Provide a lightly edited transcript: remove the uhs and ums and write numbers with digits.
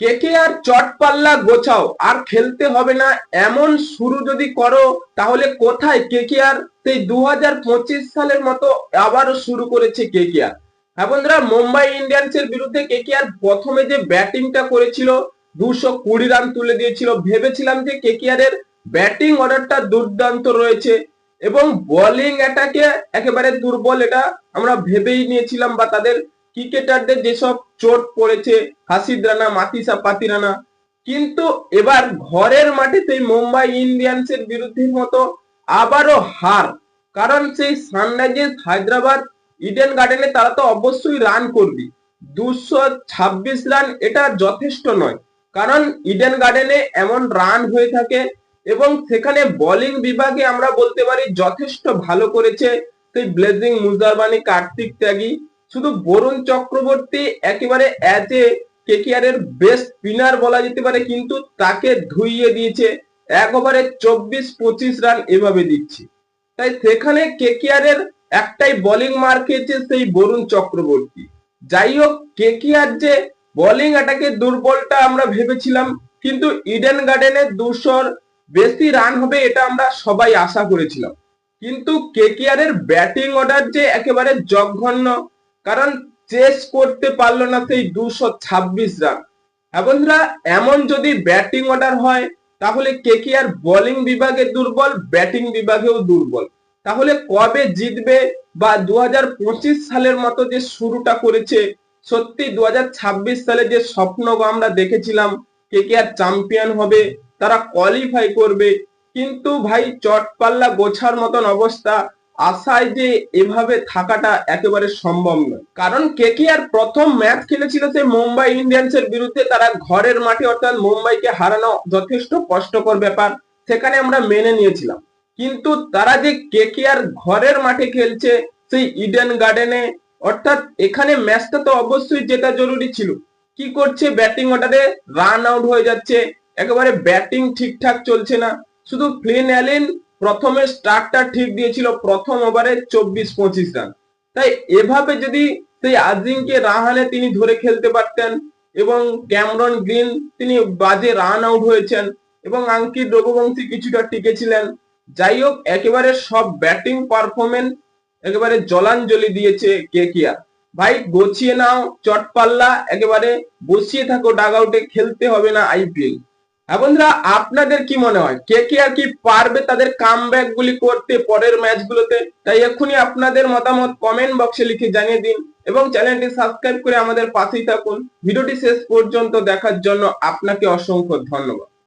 KKR চট পাল্লা গোছাও, আর খেলতে হবে না এমন শুরু যদি করো, তাহলে কোথায় কেকেআর সেই 2025 সালের মতো আবারও শুরু করেছে কেকেআর। হ্যাঁ বন্ধুরা, মুম্বাই ইন্ডিয়ান্সের বিরুদ্ধে কেকেআর প্রথমে যে ব্যাটিংটা করেছিল 220 রান তুলে দিয়েছিল। ভেবেছিলাম যে কেকেআর এর ব্যাটিং অর্ডারটা দুর্দান্ত রয়েছে এবং বোলিং অ্যাটাকে একেবারে দুর্বল, এটা আমরা ভেবেই নিয়েছিলাম, বা তাদের ক্রিকেটারদের যেসব চোট পড়েছে, হাসিদ রানা, মাতিসা পাতিরানা। কিন্তু এবার ঘরের মাঠে সেই মুম্বাই ইন্ডিয়ান্সের বিরুদ্ধে মতো আবারও হার। কারণ সেই সানরাইজার্স হায়দ্রাবাদ ইডেন গার্ডেনে তারা তো অবশ্যই রান করবে, 226 রান এটা যথেষ্ট নয়। কারণ ইডেন গার্ডেনে এমন রান হয়ে থাকে এবং সেখানে বোলিং বিভাগে আমরা বলতে পারি যথেষ্ট ভালো করেছে সেই ব্লেজিং মুজারবানি, কার্তিক ত্যাগী। শুধু বরুণ চক্রবর্তী একেবারে অ্যাজ এ কেকেআর এর বেস্ট স্পিনার বলা যেতে পারে, কিন্তু তাকে ধুইয়ে দিয়েছে, 1 ওভারে 24-25 রান এভাবে দিচ্ছে। তাই সেখানে কেকেআর এর একটাই বোলিং মার খেয়েছে, সেই বরুণ চক্রবর্তী। যাই হোক, কেকেআর যে বোলিং অ্যাটাকে দুর্বলটা আমরা ভেবেছিলাম, কিন্তু ইডেন গার্ডেনে 200-র বেশি রান হবে এটা আমরা সবাই আশা করেছিলাম। কিন্তু কেকেআর এর ব্যাটিং অর্ডার যে একেবারে জঘন্য, কারণ চেস করতে পারলো না সেই 226 রান। বন্ধুরা, এমন যদি ব্যাটিং অর্ডার হয় তাহলে কেকেআর বোলিং বিভাগে দুর্বল, ব্যাটিং বিভাগেও দুর্বল। তাহলে কবে জিতবে? বা 2025 সালের মতো যে শুরুটা করেছে, সত্যি 2026 সালে যে স্বপ্ন আমরা দেখেছিলাম কেকেআর চ্যাম্পিয়ন হবে, তারা কোয়ালিফাই করবে, কিন্তু ভাই চটপাল্লা গোছার মতন অবস্থা। আশায় যে এভাবে থাকাটা একেবারে সম্ভব নয়। কারণ কেকেআর প্রথম ম্যাচ খেলেছিল সে মুম্বাই ইন্ডিয়ান্সের বিরুদ্ধে, তারা ঘরের মাঠে, অর্থাৎ মুম্বাইকে হারানো যথেষ্ট কষ্টকর ব্যাপার, সেখানে আমরা মেনে নিয়েছিলাম। কিন্তু তারা যে কেকেআর ঘরের মাঠে খেলছে সেই ইডেন গার্ডেনে, অর্থাৎ এখানে ম্যাচটা তো অবশ্যই জেতা জরুরি ছিল। কি করছে? ব্যাটিং অর্ডারে রান আউট হয়ে যাচ্ছে, একেবারে ব্যাটিং ঠিকঠাক চলছে না। শুধু ফ্লিন অ্যালিন প্রথমে স্টার্টটা ঠিক দিয়েছিল, প্রথম ওভারে 24-25 রান। তাই এভাবে যদি সেই আজিঙ্কে রাহানে তিনি ধরে খেলতে পারতেন, এবং ক্যামরন গ্রিন তিনি বাজে রান আউট হয়েছেন, এবং আঙ্কিত রঘুবংশী কিছুটা টিকেছিলেন। যাই হোক, একেবারে সব ব্যাটিং পারফরমেন্স একেবারে জলাঞ্জলি দিয়েছে কেকেআর। ভাই গোছিয়ে নাও চটপাল্লা, একেবারে বসিয়ে থাকো ডাগ আউটে, খেলতে হবে না আইপিএল। হ্যাঁ বন্ধুরা, আপনাদের কি মনে হয় কেকেআর কি পারবে তাদের কামব্যাক গুলি করতে পরের ম্যাচগুলোতে? তাই এক্ষুনি আপনাদের মতামত কমেন্ট বক্সে লিখে জানিয়ে দিন এবং চ্যানেলটি সাবস্ক্রাইব করে আমাদের পাশেই থাকুন। ভিডিওটি শেষ পর্যন্ত দেখার জন্য আপনাকে অসংখ্য ধন্যবাদ।